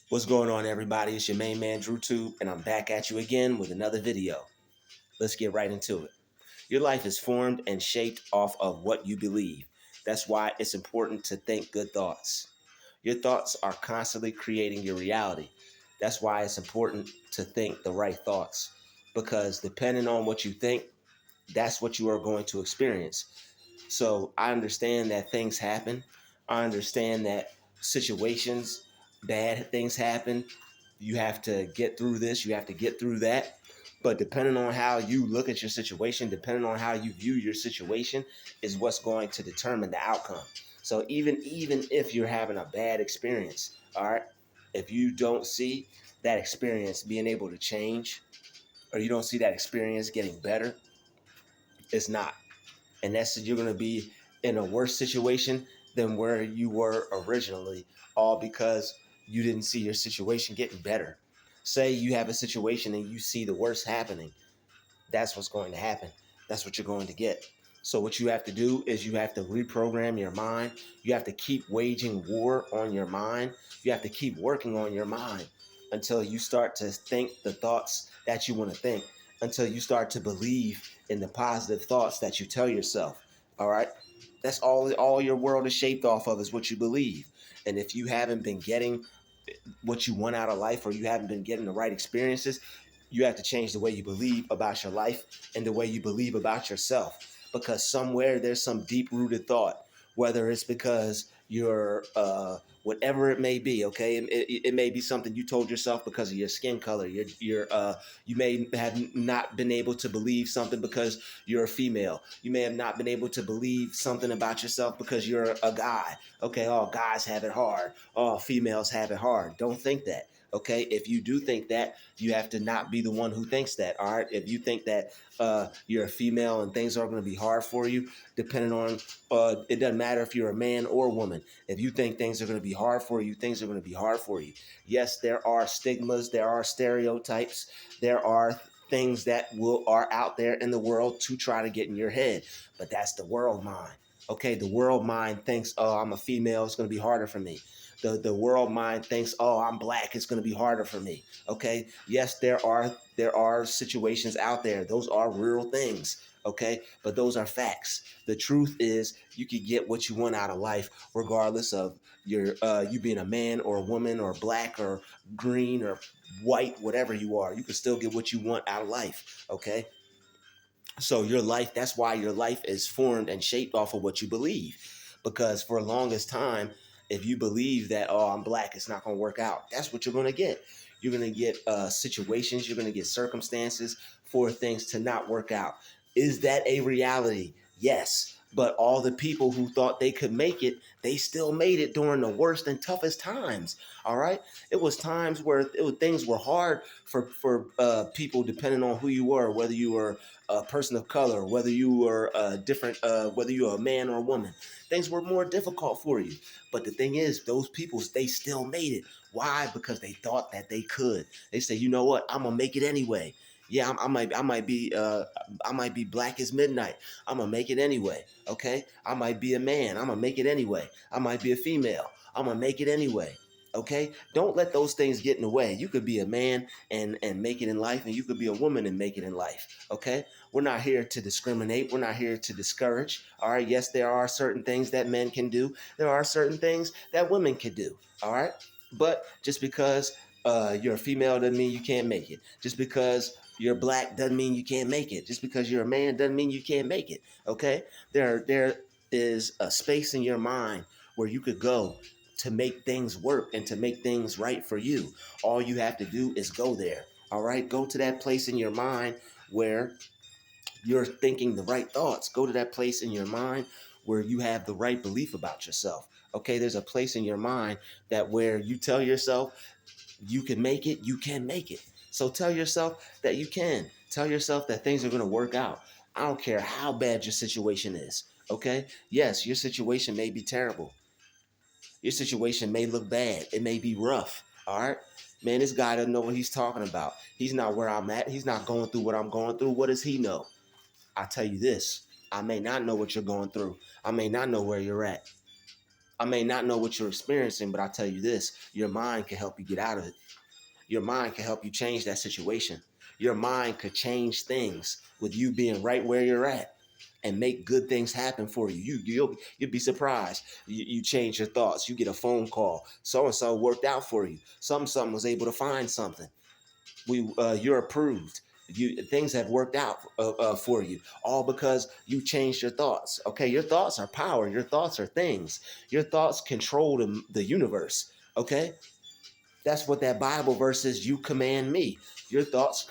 What's going on, everybody? It's your main man, Druuill, and I'm back at you again with another video. Let's get right into it. Your life is formed and shaped off of what you believe. That's why it's important to think good thoughts. Your thoughts are constantly creating your reality. That's why it's important to think the right thoughts. Because depending on what you think, that's what you are going to experience. So I understand that things happen. I understand that situations, bad things happen. You have to get through this, you have to get through that. But depending on how you look at your situation, depending on how you view your situation, is what's going to determine the outcome. So even if you're having a bad experience, all right, if you don't see that experience being able to change, or you don't see that experience getting better, it's not. And that's you're going to be in a worse situation than where you were originally, all because you didn't see your situation getting better. Say you have a situation and you see the worst happening, that's what's going to happen. That's what you're going to get. So what you have to do is you have to reprogram your mind. You have to keep waging war on your mind. You have to keep working on your mind until you start to think the thoughts that you want to think, until you start to believe in the positive thoughts that you tell yourself. All right? That's all your world is shaped off of is what you believe. And if you haven't been getting what you want out of life, or you haven't been getting the right experiences, you have to change the way you believe about your life and the way you believe about yourself. Because somewhere there's some deep rooted thought, whether it's because you're whatever it may be. Okay, it may be something you told yourself because of your skin color. You may have not been able to believe something because you're a female. You may have not been able to believe something about yourself because you're a guy. Okay, all guys have it hard. All females have it hard. Don't think that. Okay, if you do think that, you have to not be the one who thinks that. All right, if you think that you're a female and things are going to be hard for you, depending on it doesn't matter if you're a man or a woman. If you think things are going to be hard for you, things are going to be hard for you. Yes, there are stigmas, there are stereotypes, there are things that are out there in the world to try to get in your head, but that's the world mind. Okay, the world mind thinks, oh, I'm a female, it's going to be harder for me. The world mind thinks, oh, I'm black, it's going to be harder for me. Okay, yes, there are situations out there, those are real things. Okay, but those are facts. The truth is, you can get what you want out of life regardless of you being a man or a woman or black or green or white, whatever you are. You can still get what you want out of life. Okay, so your life, that's why your life is formed and shaped off of what you believe. Because for the longest time, if you believe that, oh, I'm black, it's not going to work out, that's what you're going to get. You're going to get situations, you're going to get circumstances for things to not work out. Is that a reality? Yes. But all the people who thought they could make it, they still made it during the worst and toughest times. All right. It was times where things were hard for people, depending on who you were, whether you were a person of color, whether you were whether you were a man or a woman. Things were more difficult for you. But the thing is, those people, they still made it. Why? Because they thought that they could. They say, you know what? I'm gonna make it anyway. Yeah, I might be black as midnight. I'm gonna make it anyway. Okay, I might be a man. I'm gonna make it anyway. I might be a female. I'm gonna make it anyway. Okay, don't let those things get in the way. You could be a man and make it in life, and you could be a woman and make it in life. Okay, we're not here to discriminate. We're not here to discourage. All right, yes, there are certain things that men can do. There are certain things that women can do. All right, but just because you're a female doesn't mean you can't make it. Just because you're black doesn't mean you can't make it. Just because you're a man doesn't mean you can't make it. Okay, there is a space in your mind where you could go to make things work and to make things right for you. All you have to do is go there. All right, go to that place in your mind where you're thinking the right thoughts. Go to that place in your mind where you have the right belief about yourself. Okay, there's a place in your mind that where you tell yourself you can make it, you can make it. So tell yourself that you can. Tell yourself that things are going to work out. I don't care how bad your situation is. Okay, yes, your situation may be terrible. Your situation may look bad. It may be rough. All right. Man, this guy doesn't know what he's talking about. He's not where I'm at. He's not going through what I'm going through. What does he know? I tell you this. I may not know what you're going through. I may not know where you're at. I may not know what you're experiencing, but I'll tell you this: your mind can help you get out of it. Your mind can help you change that situation. Your mind could change things with you being right where you're at and make good things happen for you. You'll be surprised. You change your thoughts. You get a phone call. So and so worked out for you. Something was able to find something. You're approved. Things have worked out for you, all because you changed your thoughts. Okay, your thoughts are power. Your thoughts are things. Your thoughts control the universe. Okay, that's what that Bible verse is. You command me. Your thoughts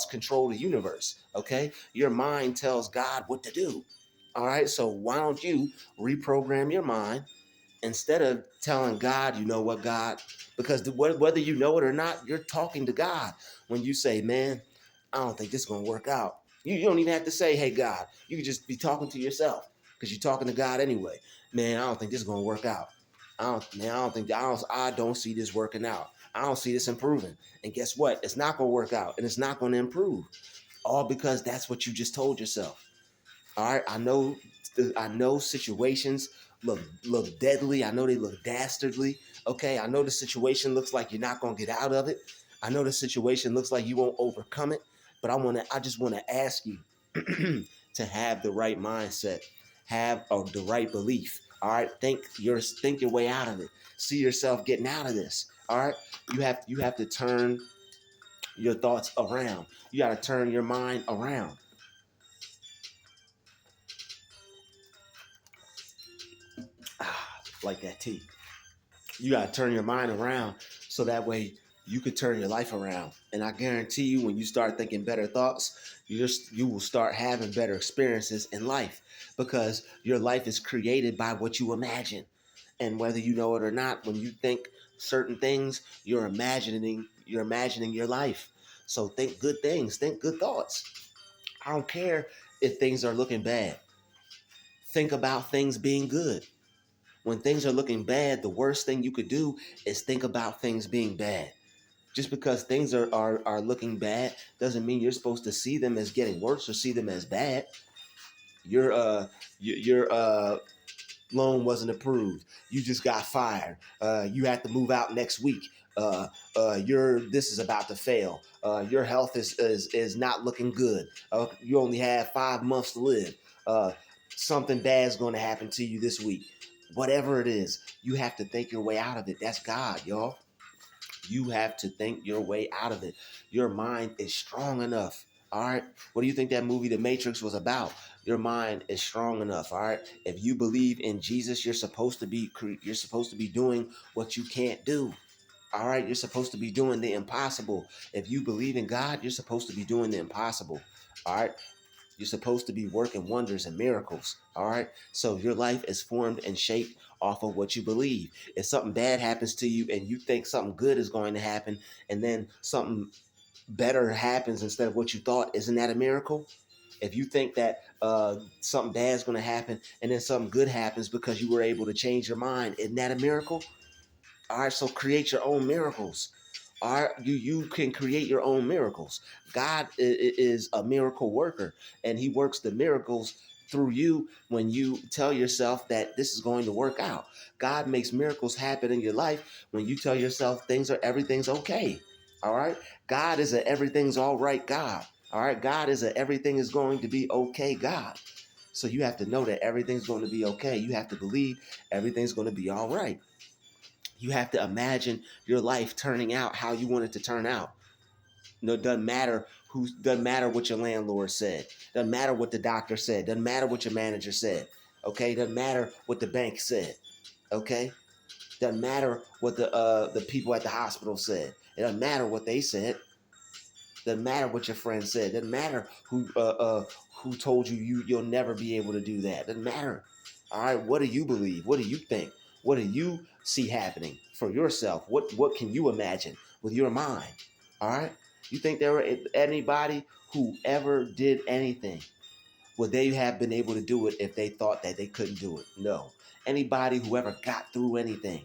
control the universe. Okay, your mind tells God what to do. All right, so why don't you reprogram your mind instead of telling God, you know what, God, because whether you know it or not, you're talking to God when you say, man, I don't think this is going to work out. You don't even have to say, hey, God. You can just be talking to yourself because you're talking to God anyway. Man, I don't think this is going to work out. I don't see this working out. I don't see this improving. And guess what? It's not going to work out and it's not going to improve. All because that's what you just told yourself. All right, I know situations look deadly. I know they look dastardly. Okay, I know the situation looks like you're not gonna get out of it. I know the situation looks like you won't overcome it. But I just want to ask you to have the right mindset, have the right belief. All right, think your way out of it. See yourself getting out of this. All right, you have to turn your thoughts around. You got to turn your mind around. Like that tea. You got to turn your mind around so that way you could turn your life around. And I guarantee you, when you start thinking better thoughts, you will start having better experiences in life because your life is created by what you imagine. And whether you know it or not, when you think certain things, you're imagining your life. So think good things, think good thoughts. I don't care if things are looking bad. Think about things being good. When things are looking bad, the worst thing you could do is think about things being bad. Just because things are looking bad doesn't mean you're supposed to see them as getting worse or see them as bad. Your loan wasn't approved. You just got fired. You have to move out next week. Your this is about to fail. Your health is not looking good. You only have 5 months to live. Uh, Something bad is going to happen to you this week. Whatever it is, you have to think your way out of it. That's God, y'all. You have to think your way out of it. Your mind is strong enough. All right. What do you think that movie The Matrix was about? Your mind is strong enough. All right. If you believe in Jesus, you're supposed to be doing what you can't do. All right. You're supposed to be doing the impossible. If you believe in God, you're supposed to be doing the impossible. All right. You're supposed to be working wonders and miracles. All right. So your life is formed and shaped off of what you believe. If something bad happens to you and you think something good is going to happen, and then something better happens instead of what you thought, isn't that a miracle? If you think that something bad is going to happen and then something good happens because you were able to change your mind, isn't that a miracle? All right, so create your own miracles. All right, you can create your own miracles. God is a miracle worker, and He works the miracles through you when you tell yourself that this is going to work out. God makes miracles happen in your life when you tell yourself everything's okay. All right, God is a everything's all right God. All right, God is a everything is going to be okay God. So you have to know that everything's going to be okay. You have to believe everything's going to be all right. You have to imagine your life turning out how you want it to turn out. No, doesn't matter what your landlord said. Doesn't matter what the doctor said. Doesn't matter what your manager said. Okay? Doesn't matter what the bank said. Okay? Doesn't matter what the people at the hospital said. It doesn't matter what they said. Doesn't matter what your friend said. Doesn't matter who told you'll never be able to do that. Doesn't matter. All right, what do you believe? What do you think? What do you see happening for yourself? What can you imagine with your mind? All right. You think there were anybody who ever did anything? Would they have been able to do it if they thought that they couldn't do it? No. Anybody who ever got through anything,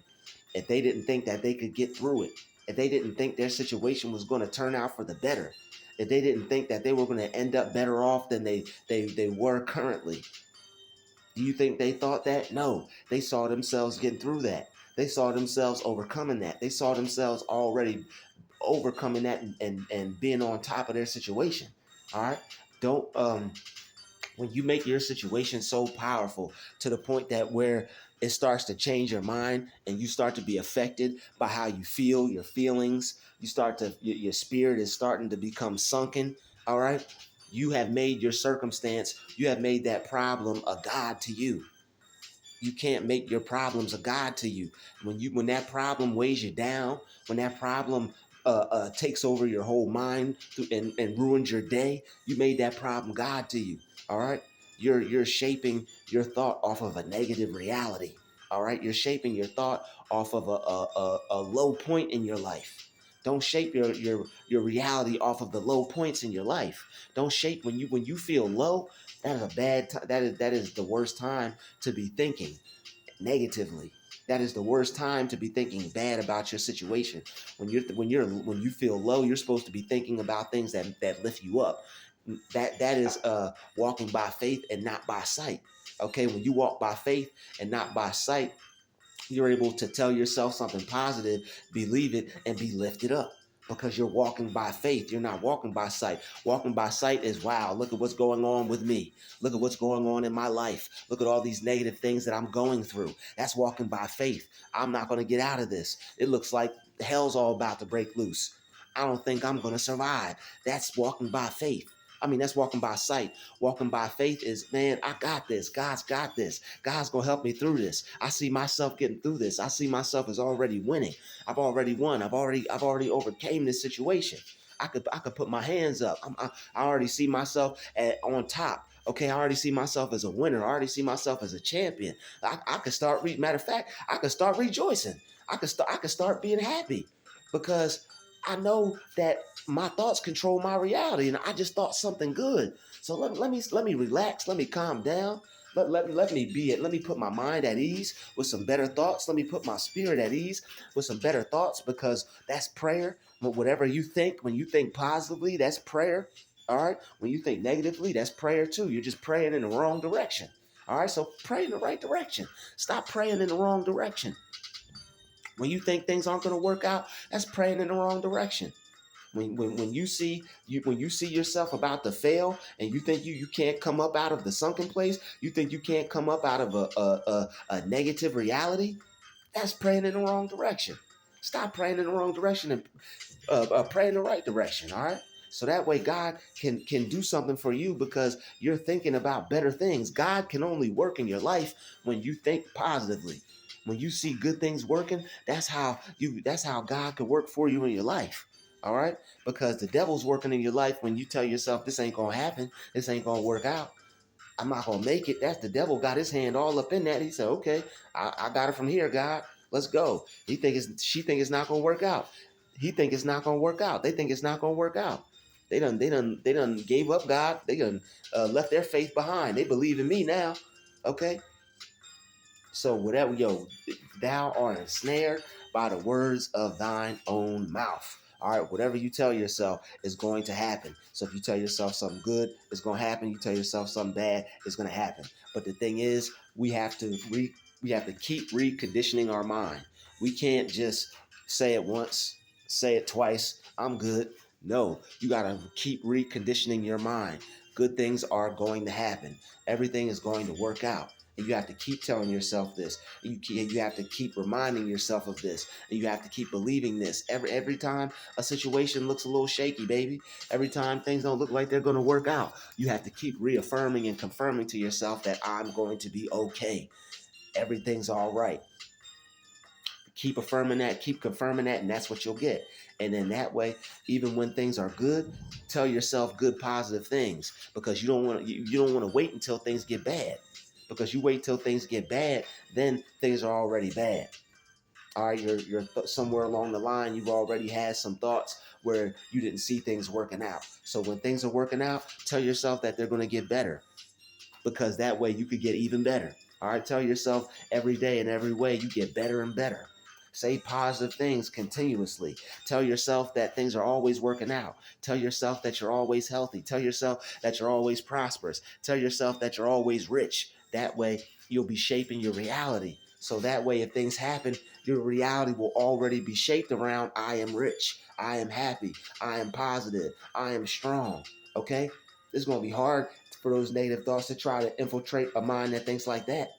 if they didn't think that they could get through it, if they didn't think their situation was going to turn out for the better, if they didn't think that they were going to end up better off than they were currently, Do you think they thought that? No, they saw themselves getting through that. They saw themselves overcoming that. They saw themselves already overcoming that and being on top of their situation. All right. Don't when you make your situation so powerful to the point that where it starts to change your mind and you start to be affected by how you feel, your feelings, you start to your spirit is starting to become sunken. All right. You have made your circumstance, you have made that problem a god to you. You can't make your problems a god to you. When that problem weighs you down, when that problem takes over your whole mind and ruins your day, you made that problem god to you. All right, you're shaping your thought off of a negative reality. All right, you're shaping your thought off of a low point in your life. Don't shape your reality off of the low points in your life. Don't shape when you feel low. That is a bad time. That is the worst time to be thinking negatively. That is the worst time to be thinking bad about your situation. When you feel low, you're supposed to be thinking about things that lift you up. That is walking by faith and not by sight. Okay, when you walk by faith and not by sight, you're able to tell yourself something positive, believe it, and be lifted up because you're walking by faith. You're not walking by sight. Walking by sight is, wow, look at what's going on with me. Look at what's going on in my life. Look at all these negative things that I'm going through. That's walking by faith. I'm not going to get out of this. It looks like hell's all about to break loose. I don't think I'm going to survive. That's walking by faith. I mean, that's walking by sight. Walking by faith is, man, I got this. God's got this. God's gonna help me through this. I see myself getting through this. I see myself as already winning. I've already won. I've already overcame this situation. I could put my hands up. I already see myself on top. Okay, I already see myself as a winner. I already see myself as a champion. I could start. Matter of fact, I could start rejoicing. I could start being happy because I know that my thoughts control my reality, and I just thought something good. So let me relax. Let me calm down. Let me be it. Let me put my mind at ease with some better thoughts. Let me put my spirit at ease with some better thoughts because that's prayer. Whatever you think, when you think positively, that's prayer. All right. When you think negatively, that's prayer too. You're just praying in the wrong direction. All right. So pray in the right direction. Stop praying in the wrong direction. When you think things aren't going to work out, that's praying in the wrong direction. When you see yourself about to fail and you think you can't come up out of the sunken place, you think you can't come up out of a negative reality, that's praying in the wrong direction. Stop praying in the wrong direction and pray in the right direction. All right. So that way God can do something for you because you're thinking about better things. God can only work in your life when you think positively. When you see good things working, that's how God can work for you in your life. All right? Because the devil's working in your life when you tell yourself this ain't gonna happen, this ain't gonna work out. I'm not gonna make it. That's the devil got his hand all up in that. He said, okay, I got it from here, God. Let's go. She think it's not gonna work out. He think it's not gonna work out. They think it's not gonna work out. They done gave up God. They done left their faith behind. They believe in me now. Okay. So whatever, thou art ensnared by the words of thine own mouth. All right, whatever you tell yourself is going to happen. So if you tell yourself something good, it's going to happen. You tell yourself something bad, it's going to happen. But the thing is, we have to keep reconditioning our mind. We can't just say it once, say it twice. I'm good. No, you got to keep reconditioning your mind. Good things are going to happen. Everything is going to work out. And you have to keep telling yourself this. You have to keep reminding yourself of this. And you have to keep believing this. Every time a situation looks a little shaky, baby. Every time things don't look like they're going to work out. You have to keep reaffirming and confirming to yourself that I'm going to be okay. Everything's all right. Keep affirming that, keep confirming that, and that's what you'll get. And then that way, even when things are good, tell yourself good positive things because you don't want to wait until things get bad. Because you wait till things get bad, then things are already bad. All right, somewhere along the line, you've already had some thoughts where you didn't see things working out. So when things are working out, tell yourself that they're going to get better because that way you could get even better. All right, tell yourself every day and every way you get better and better. Say positive things continuously. Tell yourself that things are always working out. Tell yourself that you're always healthy. Tell yourself that you're always prosperous. Tell yourself that you're always rich. That way, you'll be shaping your reality. So that way, if things happen, your reality will already be shaped around I am rich, I am happy, I am positive, I am strong. Okay? It's going to be hard for those negative thoughts to try to infiltrate a mind that thinks like that.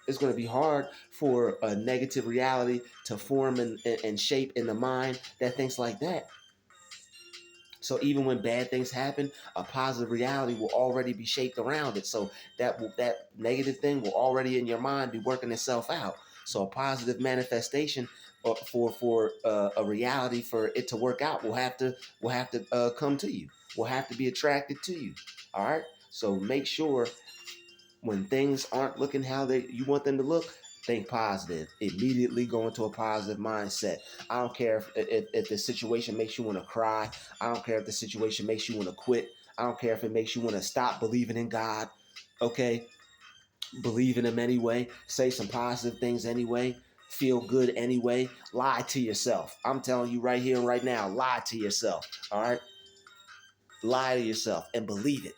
It's going to be hard for a negative reality to form and shape in the mind that thinks like that. So even when bad things happen, a positive reality will already be shaped around it. So that negative thing will already in your mind be working itself out. So a positive manifestation for a reality for it to work out will have to come to you. Will have to be attracted to you. All right. So make sure when things aren't looking how you want them to look, think positive. Immediately go into a positive mindset. I don't care if the situation makes you want to cry. I don't care if the situation makes you want to quit. I don't care if it makes you want to stop believing in God. Okay? Believe in Him anyway. Say some positive things anyway. Feel good anyway. Lie to yourself. I'm telling you right here and right now, lie to yourself. All right? Lie to yourself and believe it.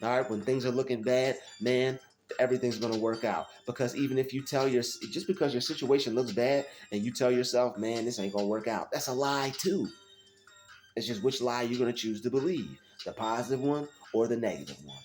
All right, when things are looking bad, man, everything's going to work out. Because even if you just because your situation looks bad and you tell yourself, man, this ain't going to work out, that's a lie too. It's just which lie you're going to choose to believe, the positive one or the negative one.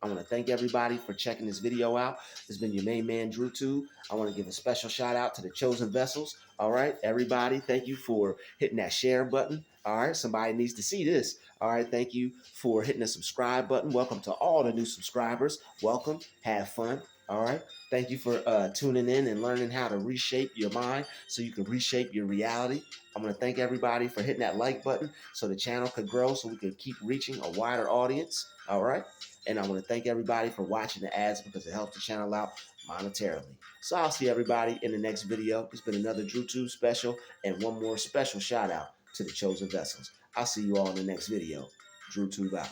I want to thank everybody for checking this video out. It's been your main man, Druuill. I want to give a special shout out to the chosen vessels. All right, everybody, thank you for hitting that share button. All right, somebody needs to see this. All right, thank you for hitting the subscribe button. Welcome to all the new subscribers. Welcome, have fun. All right, thank you for tuning in and learning how to reshape your mind so you can reshape your reality. I'm going to thank everybody for hitting that like button so the channel could grow so we could keep reaching a wider audience. All right. And I want to thank everybody for watching the ads because it helps the channel out monetarily. So I'll see everybody in the next video. It's been another Druuill special and one more special shout out to the chosen vessels. I'll see you all in the next video. Druuill out.